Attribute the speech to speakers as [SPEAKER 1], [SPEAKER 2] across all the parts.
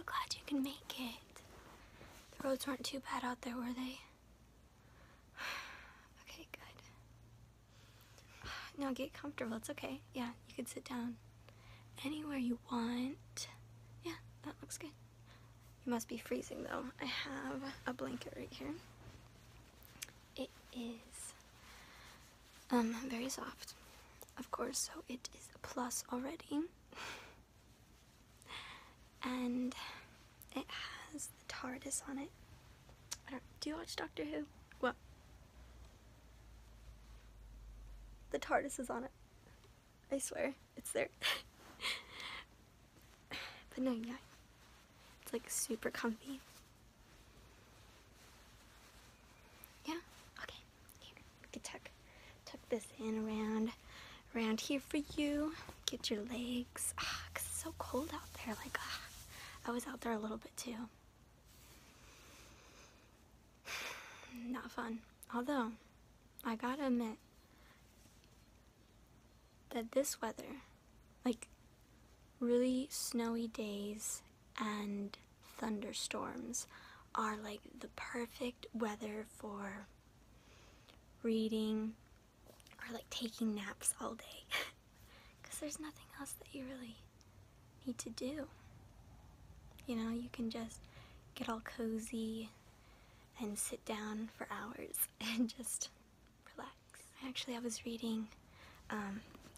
[SPEAKER 1] so glad you can make it. The roads weren't too bad out there, were they? Okay, good. Now get comfortable. It's okay. Yeah, you can sit down anywhere you want. Yeah, that looks good. You must be freezing though. I have a blanket right here. It is very soft, of course, so it is a plus already. And it has the TARDIS on it. Do you watch Doctor Who? Well, the TARDIS is on it. I swear, it's there. But no, yeah, it's like super comfy. Yeah, okay. Here, we can tuck this in around here for you. Get your legs. 'Cause it's so cold out there. Like, I was out there a little bit too. Not fun. Although, I gotta admit that this weather, like really snowy days and thunderstorms, are like the perfect weather for reading or like taking naps all day. Because there's nothing else that you really need to do. You know, you can just get all cozy and sit down for hours and just relax. I was reading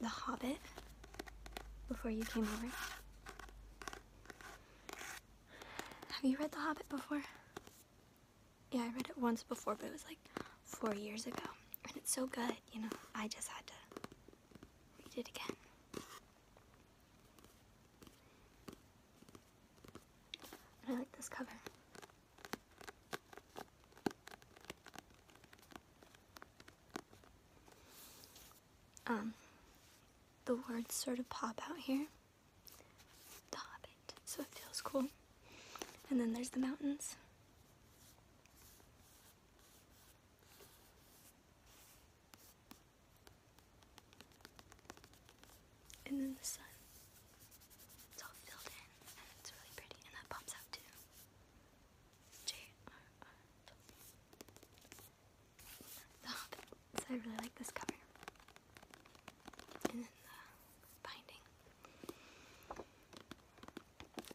[SPEAKER 1] The Hobbit before you came over. Have you read The Hobbit before? Yeah, I read it once before, but it was like 4 years ago. And it's so good, you know, I just had to read it again. And I like this cover. The words sort of pop out here. The Hobbit, so it feels cool. And then there's the mountains. And then the sun. It's all filled in, and it's really pretty, and that pops out too. J-R-R. The Hobbit. So I really like this cover. And then the binding.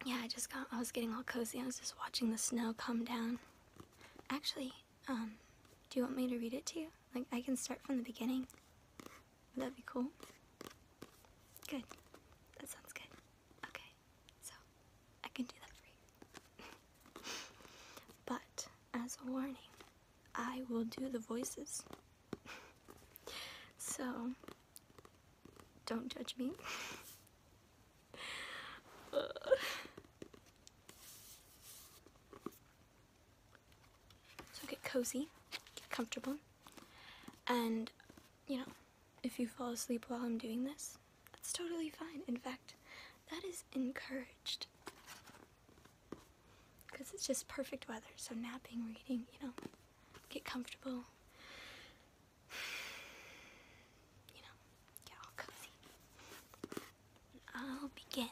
[SPEAKER 1] Yeah, I was getting all cozy. I was just watching the snow come down. Actually, do you want me to read it to you? Like, I can start from the beginning. Would that be cool? Good. That sounds good. Okay, so I can do that for you. But as a warning, I will do the voices. So don't judge me. So get cozy, get comfortable, and you know, if you fall asleep while I'm doing this, that's totally fine. In fact, that is encouraged. Because it's just perfect weather. So napping, reading, you know, get comfortable. You know, get all cozy. I'll begin.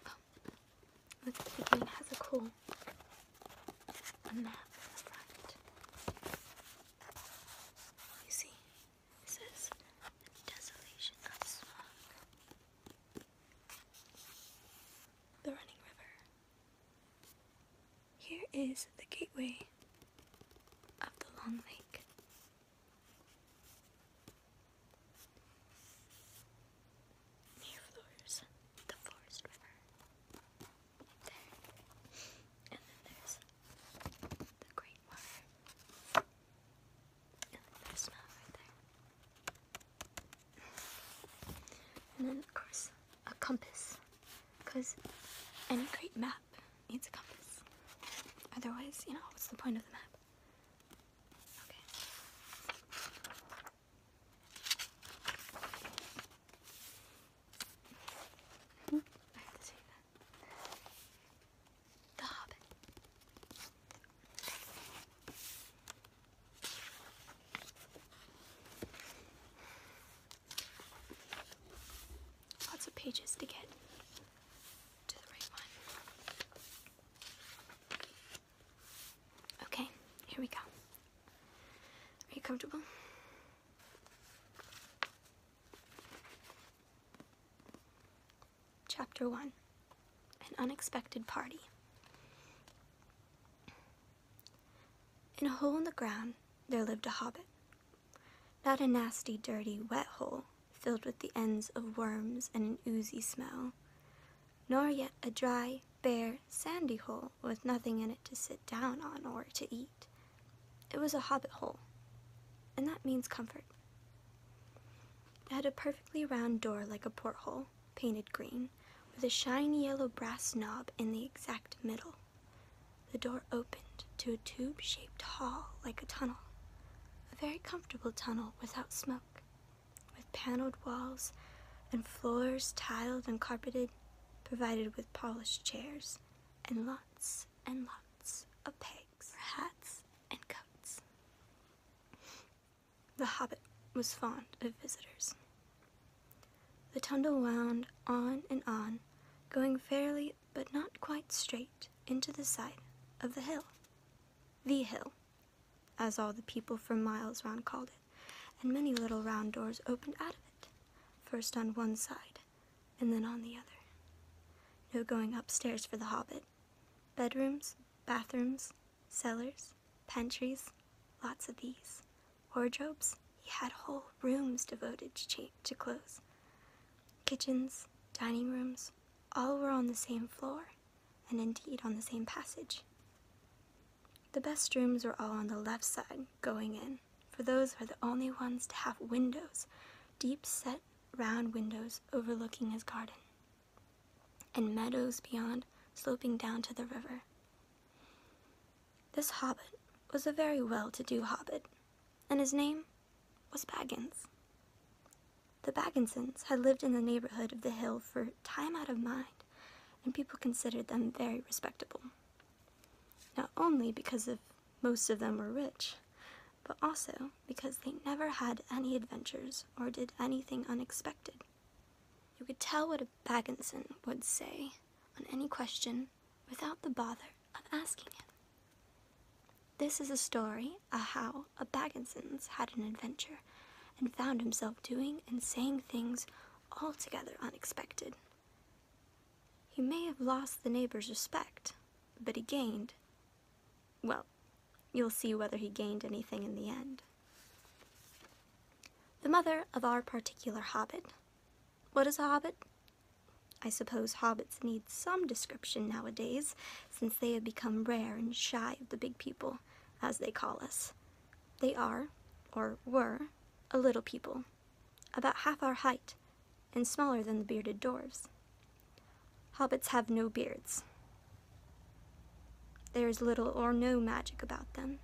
[SPEAKER 1] Oh, look at the beginning. It has a map at the front. You see, it says Desolation of Smog. The running river. Here is the gateway of the Long Lake. Here flows the Forest River. Right there. And then there's the Great Water. And then there's snow right there. And then, of course, a compass. Because any great map needs a compass. Otherwise, you know, what's the point of the map? Okay. I have to say that. The Hobbit. Lots of pages to get to the right one. here we go. Are you comfortable? Chapter 1. An Unexpected Party. In a hole in the ground, there lived a hobbit. Not a nasty, dirty, wet hole, filled with the ends of worms and an oozy smell, nor yet a dry, bare, sandy hole with nothing in it to sit down on or to eat. It was a hobbit hole, and that means comfort. It had a perfectly round door like a porthole, painted green, with a shiny yellow brass knob in the exact middle. The door opened to a tube-shaped hall like a tunnel, a very comfortable tunnel without smoke, with paneled walls and floors tiled and carpeted, provided with polished chairs, and lots of pegs for hats and coats. The hobbit was fond of visitors. The tunnel wound on and on, going fairly but not quite straight into the side of the hill, as all the people for miles round called it, and many little round doors opened out of it, first on one side and then on the other. No going upstairs for the hobbit. Bedrooms, bathrooms, cellars, pantries, lots of these. Wardrobes, he had whole rooms devoted to clothes. Kitchens, dining rooms, all were on the same floor, and indeed on the same passage. The best rooms were all on the left side, going in, for those are the only ones to have windows, deep-set, round windows overlooking his garden, and meadows beyond, sloping down to the river. This hobbit was a very well-to-do hobbit, and his name was Baggins. The Bagginsons had lived in the neighborhood of the hill for time out of mind, and people considered them very respectable. Not only because most of them were rich, but also because they never had any adventures or did anything unexpected. You could tell what a Bagginson would say on any question without the bother of asking it. This is a story of how a Bagginsons had an adventure and found himself doing and saying things altogether unexpected. He may have lost the neighbor's respect, but he gained, well, you'll see whether he gained anything in the end. The mother of our particular hobbit. What is a hobbit? I suppose hobbits need some description nowadays, since they have become rare and shy of the big people, as they call us. They are, or were, a little people, about half our height, and smaller than the bearded dwarves. Hobbits have no beards. There is little or no magic about them,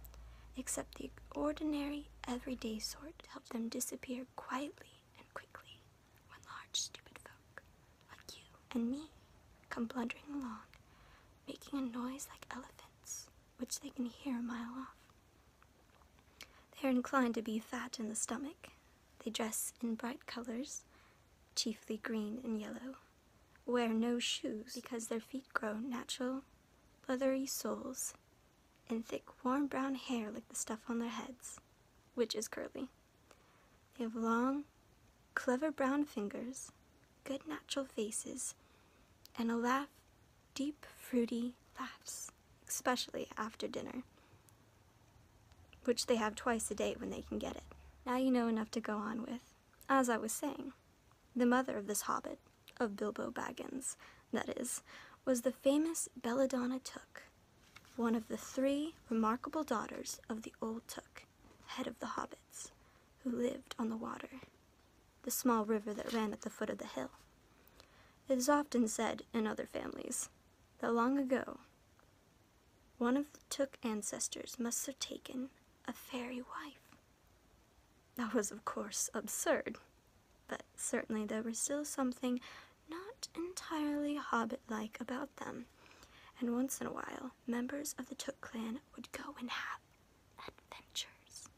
[SPEAKER 1] except the ordinary, everyday sort to help them disappear quietly and quickly when large, stupid folk, like you and me, come blundering along, making a noise like elephants, which they can hear a mile off. They are inclined to be fat in the stomach. They dress in bright colors, chiefly green and yellow, wear no shoes because their feet grow natural, leathery soles, and thick, warm brown hair like the stuff on their heads, which is curly. They have long, clever brown fingers, good natural faces, and a laugh, deep, fruity laughs, especially after dinner, which they have twice a day when they can get it. Now you know enough to go on with. As I was saying, the mother of this hobbit, of Bilbo Baggins, that is, was the famous Belladonna Took, one of the 3 remarkable daughters of the old Took, head of the hobbits, who lived on the water, the small river that ran at the foot of the hill. It is often said in other families that long ago, one of the Took ancestors must have taken a fairy wife. That was, of course, absurd, but certainly there was still something not entirely hobbit-like about them, and once in a while, members of the Took clan would go and have adventures.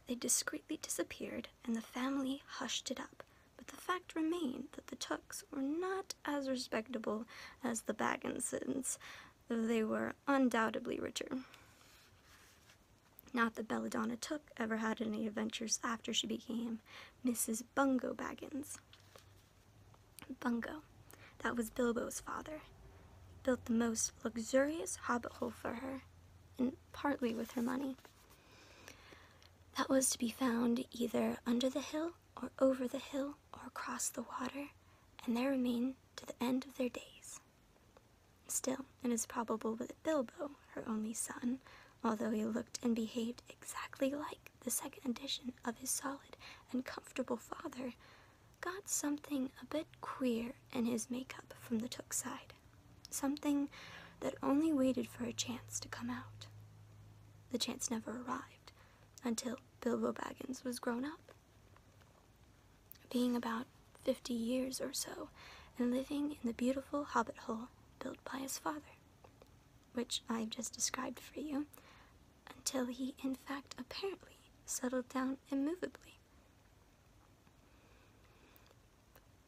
[SPEAKER 1] They discreetly disappeared, and the family hushed it up, but the fact remained that the Tooks were not as respectable as the Bagginsons, though they were undoubtedly richer. Not that Belladonna Took ever had any adventures after she became Mrs. Bungo Baggins. Bungo, that was Bilbo's father, built the most luxurious hobbit hole for her, and partly with her money. That was to be found either under the hill, or over the hill, or across the water, and there remain to the end of their days. Still, it is probable that Bilbo, her only son, although he looked and behaved exactly like the second edition of his solid and comfortable father, got something a bit queer in his makeup from the Took side. Something that only waited for a chance to come out. The chance never arrived until Bilbo Baggins was grown up, being about 50 years or so, and living in the beautiful hobbit hole built by his father, which I've just described for you, until he in fact apparently settled down immovably.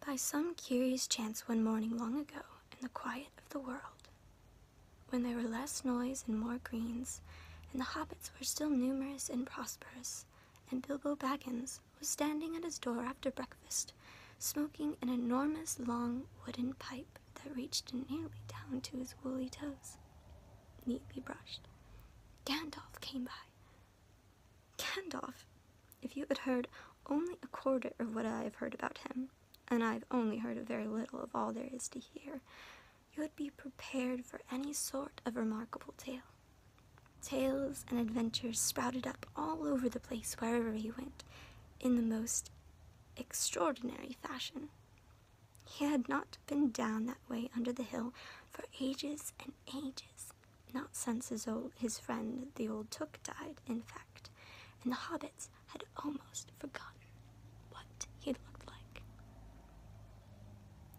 [SPEAKER 1] By some curious chance one morning long ago, in the quiet of the world, when there were less noise and more greens, and the hobbits were still numerous and prosperous, and Bilbo Baggins was standing at his door after breakfast, smoking an enormous long wooden pipe that reached nearly down to his woolly toes, neatly brushed, Gandalf came by. Gandalf, if you had heard only a quarter of what I have heard about him, and I've only heard a very little of all there is to hear, you would be prepared for any sort of remarkable tale. Tales and adventures sprouted up all over the place wherever he went, in the most extraordinary fashion. He had not been down that way under the hill for ages and ages, not since his friend the old Took died, in fact, and the hobbits had almost forgotten what he looked like.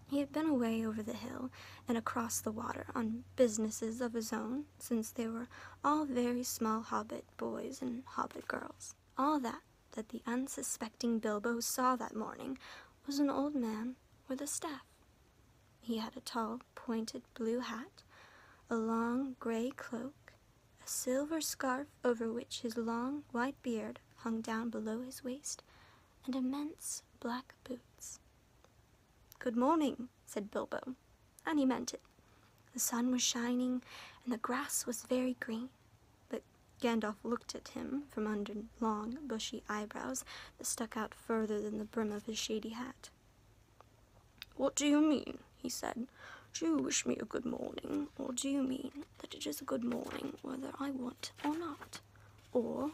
[SPEAKER 1] He had been away over the hill and across the water on businesses of his own, since they were all very small hobbit boys and hobbit girls. All that the unsuspecting Bilbo saw that morning was an old man with a staff. He had a tall, pointed blue hat, a long gray cloak, a silver scarf over which his long white beard hung down below his waist, and immense black boots. "Good morning," said Bilbo, and he meant it. The sun was shining, and the grass was very green, but Gandalf looked at him from under long, bushy eyebrows that stuck out further than the brim of his shady hat. "What do you mean?" he said. "Do you wish me a good morning, or do you mean that it is a good morning whether I want or not? Or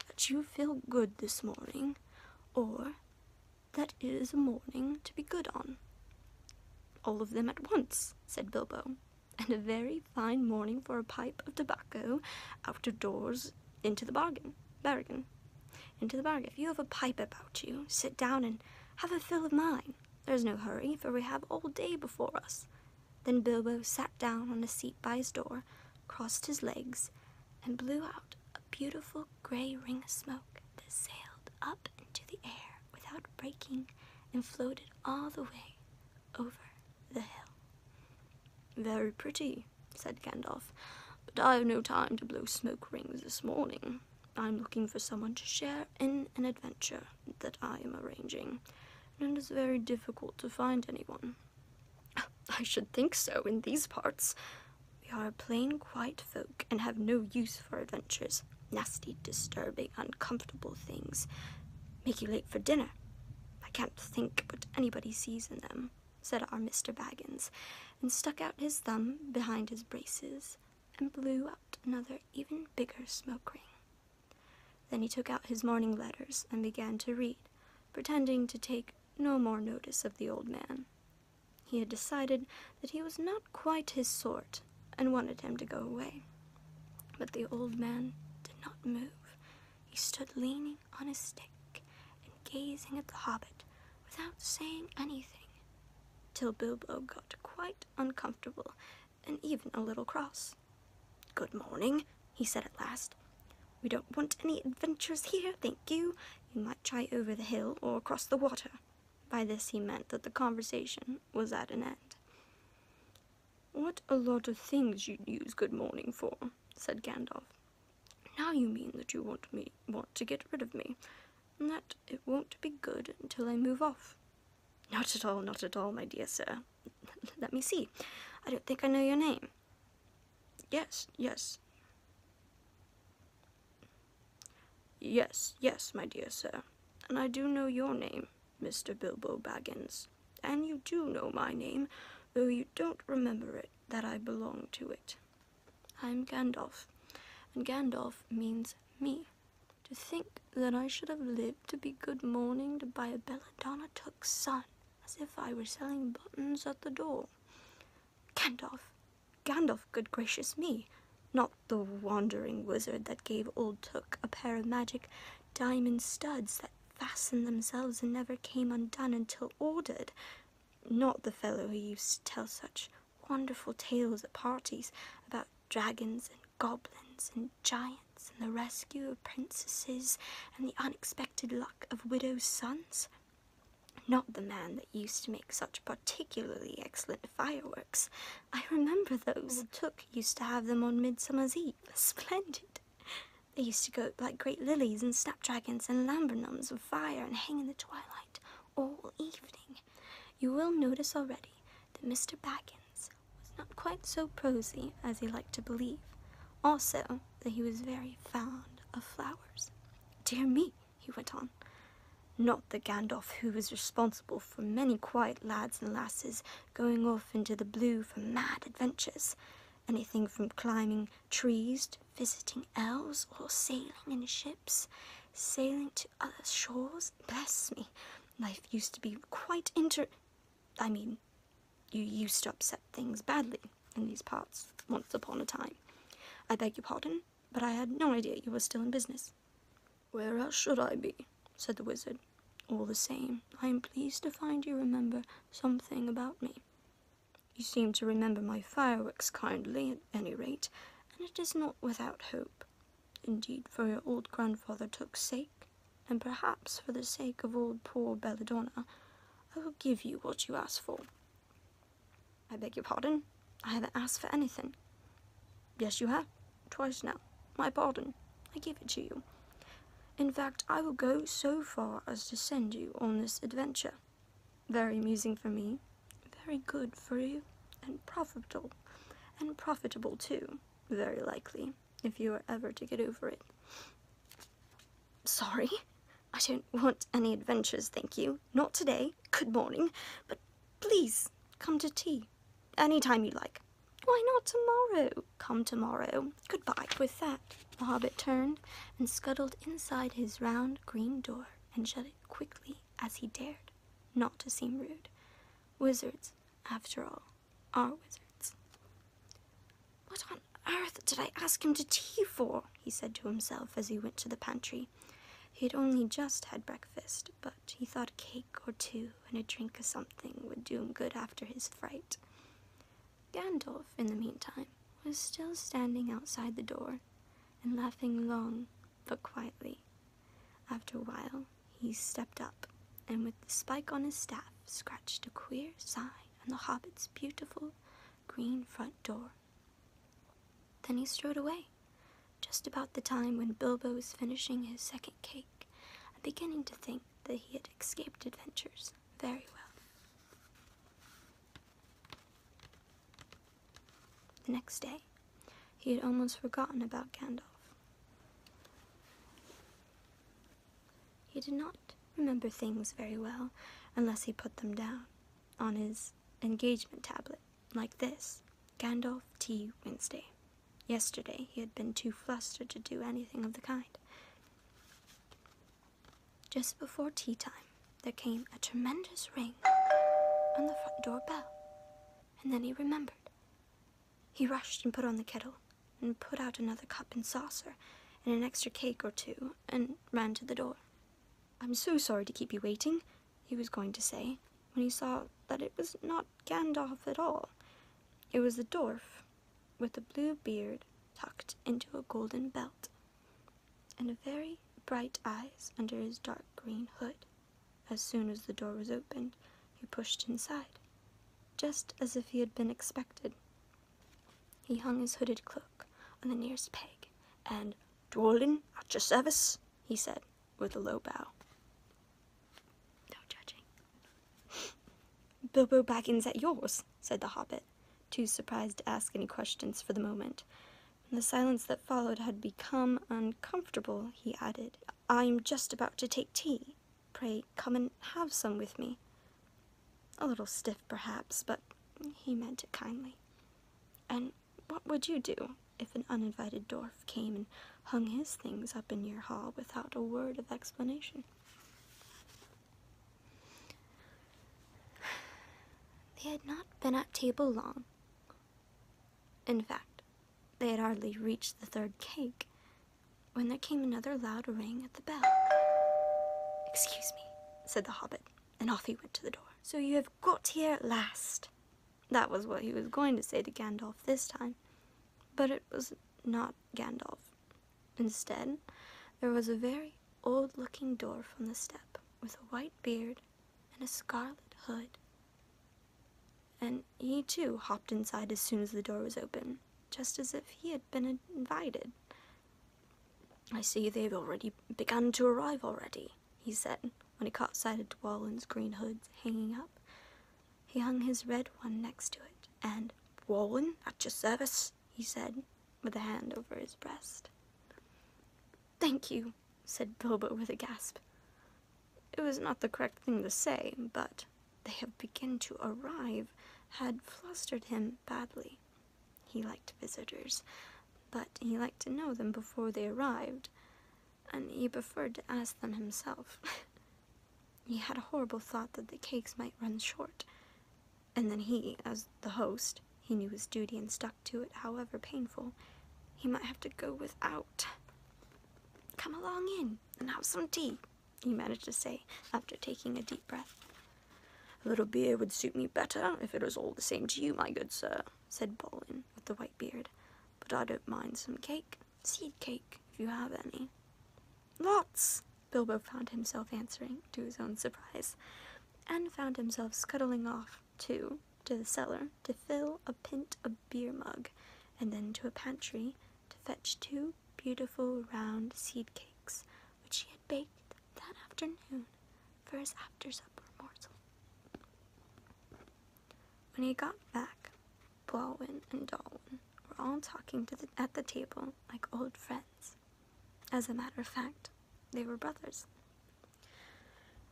[SPEAKER 1] that you feel good this morning, or that it is a morning to be good on?" "All of them at once," said Bilbo, "and a very fine morning for a pipe of tobacco out of doors into the bargain. If you have a pipe about you, sit down and have a fill of mine. There's no hurry, for we have all day before us." Then Bilbo sat down on a seat by his door, crossed his legs, and blew out a beautiful gray ring of smoke that sailed up into the air without breaking and floated all the way over the hill. "Very pretty," said Gandalf, "but I have no time to blow smoke rings this morning. I'm looking for someone to share in an adventure that I am arranging, and it is very difficult to find anyone." "I should think so in these parts. We are plain, quiet folk, and have no use for adventures. Nasty, disturbing, uncomfortable things. Make you late for dinner. I can't think what anybody sees in them," said our Mr. Baggins, and stuck out his thumb behind his braces, and blew out another even bigger smoke ring. Then he took out his morning letters and began to read, pretending to take no more notice of the old man. He had decided that he was not quite his sort, and wanted him to go away. But the old man did not move. He stood leaning on his stick and gazing at the hobbit without saying anything, till Bilbo got quite uncomfortable and even a little cross. "Good morning," he said at last. "We don't want any adventures here, thank you. You might try over the hill or across the water." By this he meant that the conversation was at an end. "What a lot of things you'd use good morning for," said Gandalf. Now you mean that you want to get rid of me, and that it won't be good until I move off. Not at all, my dear sir. Let me see. I don't think I know your name. Yes, my dear sir. And I do know your name, Mr. Bilbo Baggins. And you do know my name, though you don't remember it, that I belong to it. I'm Gandalf, and Gandalf means me. To think that I should have lived to be good morninged by a belladonna took son, as if I were selling buttons at the door. Gandalf, good gracious me, not the wandering wizard that gave old Took a pair of magic diamond studs that fastened themselves and never came undone until ordered. Not the fellow who used to tell such wonderful tales at parties about dragons and goblins and giants and the rescue of princesses and the unexpected luck of widows' sons. Not the man that used to make such particularly excellent fireworks. I remember those. Old Took used to have them on Midsummer's Eve. Splendid. They used to go up like great lilies and snapdragons and laburnums of fire and hang in the twilight all evening. You will notice already that Mr. Baggins was not quite so prosy as he liked to believe. Also, that he was very fond of flowers. Dear me, he went on. Not the Gandalf who was responsible for many quiet lads and lasses going off into the blue for mad adventures. Anything from climbing trees to visiting elves or sailing in ships, sailing to other shores. Bless me, life used to be quite you used to upset things badly in these parts once upon a time. I beg your pardon, but I had no idea you were still in business. Where else should I be? Said the wizard. All the same, I am pleased to find you remember something about me. You seem to remember my fireworks kindly, at any rate, and it is not without hope. Indeed, for your old grandfather Took's sake, and perhaps for the sake of old poor Belladonna, I will give you what you ask for. I beg your pardon? I haven't asked for anything. Yes, you have. Twice now. My pardon. I give it to you. In fact, I will go so far as to send you on this adventure. Very amusing for me, very good for you, and profitable too, very likely, if you are ever to get over it. Sorry, I don't want any adventures, thank you. Not today, good morning, but please, come to tea, any time you like. Why not tomorrow? Come tomorrow. Goodbye. With that, the Hobbit turned and scuttled inside his round green door and shut it quickly as he dared, not to seem rude. Wizards, after all, are wizards. What on earth did I ask him to tea for? He said to himself as he went to the pantry. He had only just had breakfast, but he thought a cake or two and a drink of something would do him good after his fright. Gandalf, in the meantime, was still standing outside the door and laughing long but quietly. After a while, he stepped up and with the spike on his staff scratched a queer sign on the Hobbit's beautiful green front door. Then he strode away, just about the time when Bilbo was finishing his second cake and beginning to think that he had escaped adventures very well. The next day, he had almost forgotten about Gandalf. He did not remember things very well unless he put them down on his engagement tablet, like this: Gandalf Tea Wednesday. Yesterday, he had been too flustered to do anything of the kind. Just before tea time, there came a tremendous ring on the front door bell, and then he remembered. He rushed and put on the kettle, and put out another cup and saucer, and an extra cake or two, and ran to the door. I'm so sorry to keep you waiting, he was going to say, when he saw that it was not Gandalf at all. It was the dwarf, with a blue beard tucked into a golden belt, and very bright eyes under his dark green hood. As soon as the door was opened, he pushed inside, just as if he had been expected. He hung his hooded cloak on the nearest peg, and
[SPEAKER 2] Dwalin, at your service, he said, with a low bow.
[SPEAKER 1] No judging.
[SPEAKER 2] Bilbo Baggins at yours, said the hobbit, too surprised to ask any questions for the moment. When the silence that followed had become uncomfortable, he added, I'm just about to take tea. Pray come and have some with me. A little stiff, perhaps, but he meant it kindly. And what would you do if an uninvited dwarf came and hung his things up in your hall without a word of explanation?
[SPEAKER 1] They had not been at table long. In fact, they had hardly reached the third cake when there came another loud ring at the bell.
[SPEAKER 2] Excuse me, said the hobbit, and off he went to the door. So you have got here at last. That was what he was going to say to Gandalf this time, but it was not Gandalf. Instead, there was a very old-looking dwarf on the step with a white beard and a scarlet hood. And he, too, hopped inside as soon as the door was open, just as if he had been invited. I see they've already begun to arrive already, he said, when he caught sight of Dwalin's green hoods hanging up. He hung his red one next to it, and, Dwalin, at your service, he said, with a hand over his breast. Thank you, said Bilbo with a gasp. It was not the correct thing to say, but they have begun to arrive had flustered him badly. He liked visitors, but he liked to know them before they arrived, and he preferred to ask them himself. He had a horrible thought that the cakes might run short, and then he, as the host, he knew his duty and stuck to it, however painful, he might have to go without. Come along in and have some tea, he managed to say, after taking a deep breath. A little beer would suit me better, if it was all the same to you, my good sir, said Balin, with the white beard. But I don't mind some cake, seed cake, if you have any. Lots, Bilbo found himself answering, to his own surprise, and found himself scuttling off, too, to the cellar, to fill a pint a beer mug, and then to a pantry, to fetch 2 beautiful round seed cakes, which he had baked that afternoon for his after-supper morsel. When he got back, Blawin and Dalwin were all talking at the table like old friends. As a matter of fact, they were brothers.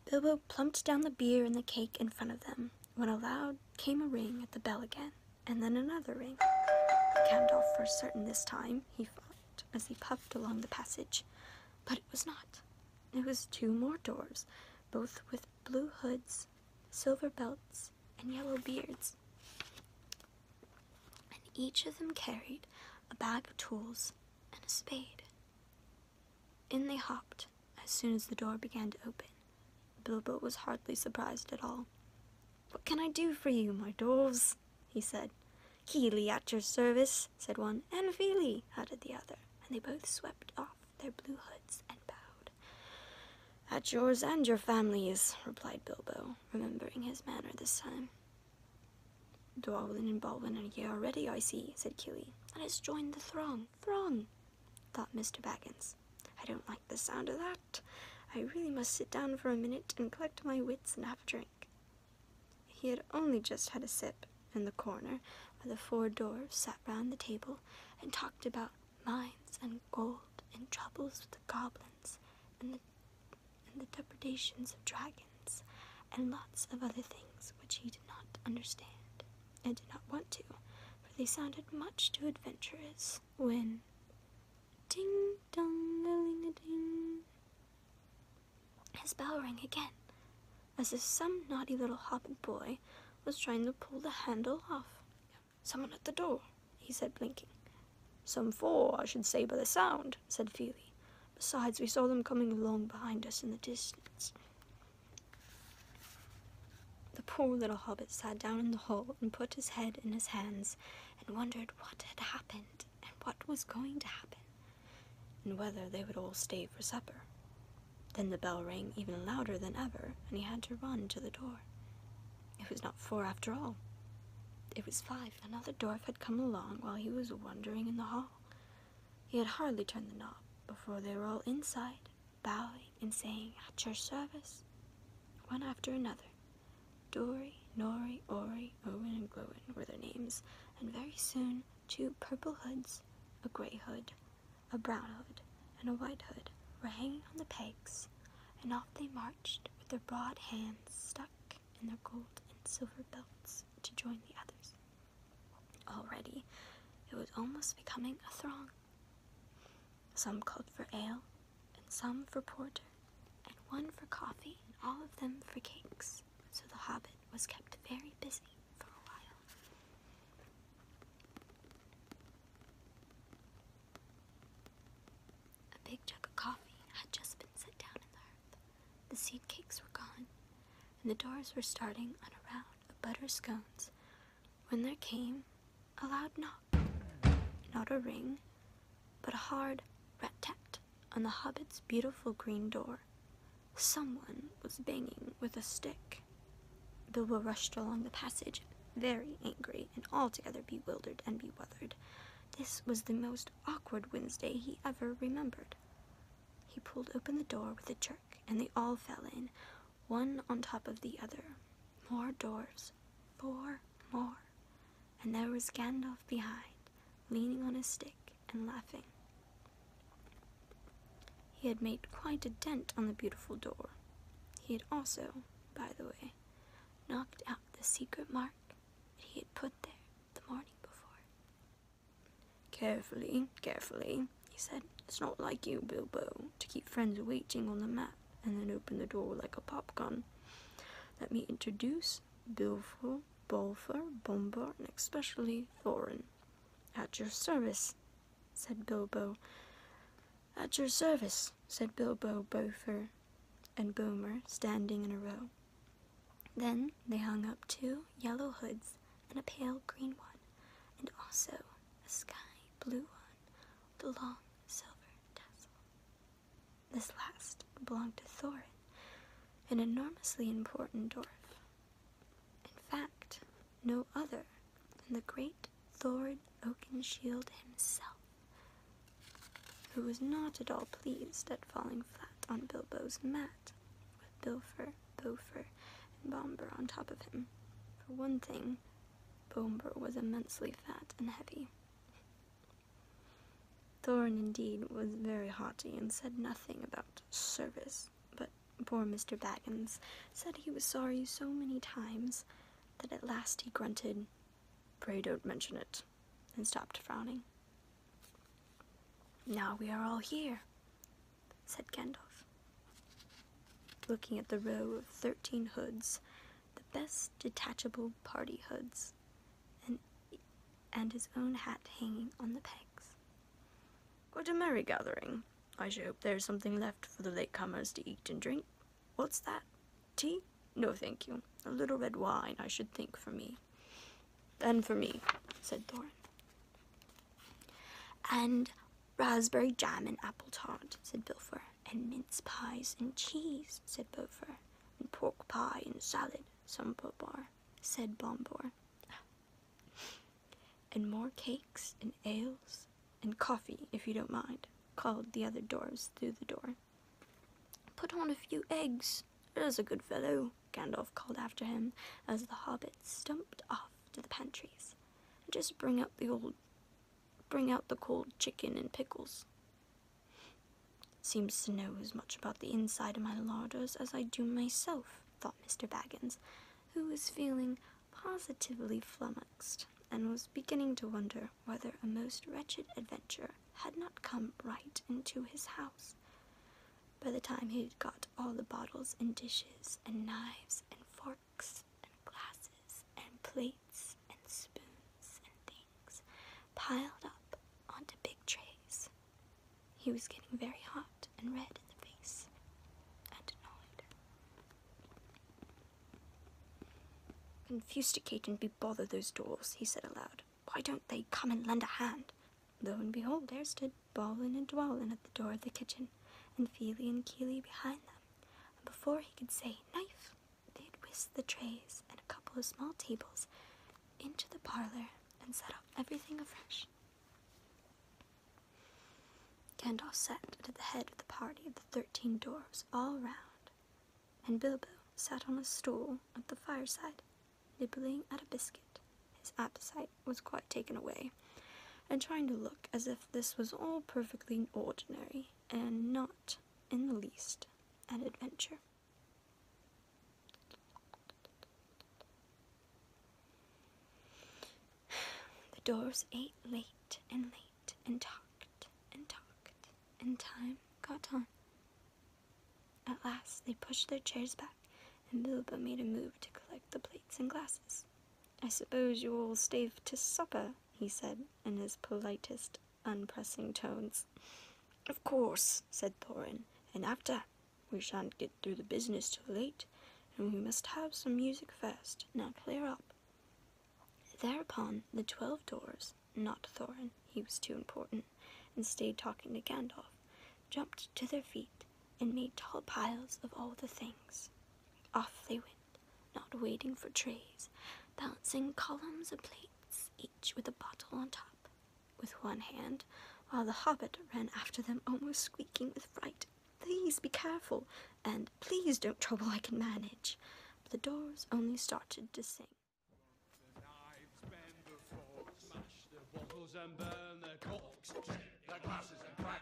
[SPEAKER 2] Bilbo plumped down the beer and the cake in front of them, when aloud came a ring at the bell again, and then another ring. Gandalf for certain this time, he thought, as he puffed along the passage. But it was not. It was 2 more dwarves, both with blue hoods, silver belts, and yellow beards. And each of them carried a bag of tools and a spade. In they hopped as soon as the door began to open. Bilbo was hardly surprised at all. What can I do for you, my dwarves? He said. Keely at your service, said one, and Feely, added the other, and they both swept off their blue hoods and bowed. At yours and your family's, replied Bilbo, remembering his manner this time. Dwalin and Balwin are here already, I see, said Keely. Let us join the throng, thought Mr. Baggins. I don't like the sound of that. I really must sit down for a minute and collect my wits and have a drink. He had only just had a sip in the corner where the 4 dwarves sat round the table and talked about mines and gold and troubles with the goblins and the depredations of dragons and lots of other things which he did not understand and did not want to, for they sounded much too adventurous, when ding-dong-a-ling-a-ding, his bell rang again, as if some naughty little hobbit boy was trying to pull the handle off. Someone at the door, he said, blinking. Some 4, I should say by the sound, said Feely. Besides, we saw them coming along behind us in the distance. The poor little hobbit sat down in the hall and put his head in his hands and wondered what had happened and what was going to happen, and whether they would all stay for supper. Then the bell rang even louder than ever, and he had to run to the door. It was not 4 after all. It was 5. Another dwarf had come along while he was wandering in the hall. He had hardly turned the knob before they were all inside, bowing and saying, "At your service," one after another. Dory, Nori, Ori, Owen, and Glowin were their names, and very soon 2 purple hoods, a gray hood, a brown hood, and a white hood were hanging on the pegs, and off they marched with their broad hands stuck in their gold and silver belts to join the others. Already it was almost becoming a throng. Some called for ale, and some for porter, and one for coffee, and all of them for cakes, so the Hobbit was kept very busy for a while. A big jug of coffee had just been set down in the hearth. The seed cakes were gone, and the doors were starting on a round of butter scones, when there came a loud knock. Not a ring, but a hard rat-tat on the Hobbit's beautiful green door. Someone was banging with a stick. Bilbo rushed along the passage, very angry and altogether bewildered and bewildered. This was the most awkward Wednesday he ever remembered. He pulled open the door with a jerk, and they all fell in, one on top of the other. More doors, 4 more, and there was Gandalf behind, leaning on his stick and laughing. He had made quite a dent on the beautiful door. He had also, by the way, knocked out the secret mark that he had put there the morning before. "Carefully, carefully," he said. "It's not like you, Bilbo, to keep friends waiting on the mat and then open the door like a popgun. Let me introduce Bilbo, Bolfer, Bombur, and especially Thorin." "At your service," said Bilbo. "At your service," said Bilbo, Bolfer, and Bomer, standing in a row. Then they hung up 2 yellow hoods and a pale green one, and also a sky blue one with a long silver tassel. This last belonged to Thorin, an enormously important dwarf. In fact, no other than the great Thorin Oakenshield himself, who was not at all pleased at falling flat on Bilbo's mat, with Bilfer, Bofer, and Bombur on top of him. For one thing, Bombur was immensely fat and heavy. Thorin, indeed, was very haughty and said nothing about service, but poor Mr. Baggins said he was sorry so many times that at last he grunted, "Pray don't mention it," and stopped frowning. "Now we are all here," said Gandalf, looking at the row of 13 hoods, the best detachable party hoods, and his own hat hanging on the pegs. "Quite a merry gathering. I should hope there's something left for the latecomers to eat and drink. What's that? Tea? No, thank you. A little red wine, I should think, for me." "And for me," said Thorin. "And raspberry jam and apple tart," said Bilfer. "And mince pies and cheese," said Bofer. "And pork pie and salad," said Bombur. "And more cakes and ales and coffee, if you don't mind," called the other dwarves through the door. "Put on a few eggs, there's a good fellow," Gandalf called after him as the hobbits stumped off to the pantries. "And just bring out the cold chicken and pickles." "Seems to know as much about the inside of my larders as I do myself," thought Mr. Baggins, who was feeling positively flummoxed, and was beginning to wonder whether a most wretched adventure had not come right into his house. By the time he had got all the bottles and dishes and knives and forks and glasses and plates and spoons and things piled up onto big trays, he was getting very hot and red in the face and annoyed. "Confusticate and be bother those dwarves," he said aloud. "Why don't they come and lend a hand?" Lo and behold, there stood Balin and Dwalin at the door of the kitchen, and Feely and Keely behind them, and before he could say knife, they had whisked the trays and a couple of small tables into the parlor and set up everything afresh. Gandalf sat at the head of the party of the 13 dwarves all round, and Bilbo sat on a stool at the fireside, nibbling at a biscuit. His appetite was quite taken away, and trying to look as if this was all perfectly ordinary and not in the least an adventure. The dwarves ate late and talked and talked, and time got on. At last they pushed their chairs back, and Bilbo made a move to collect the plates and glasses. "I suppose you will stay to supper," he said, in his politest, unpressing tones. "Of course," said Thorin, "and after. We shan't get through the business till late, and we must have some music first. Now clear up." Thereupon the 12 dwarves, not Thorin, he was too important, and stayed talking to Gandalf, jumped to their feet, and made tall piles of all the things. Off they went, not waiting for trays, balancing columns of plates, each with a bottle on top, with one hand, while the Hobbit ran after them almost squeaking with fright. "Please be careful," and "Please don't trouble, I can manage." But the dwarves only started to sing.
[SPEAKER 3] The knives, bend the forks, smash the bottles and burn the corks, check the glasses and crack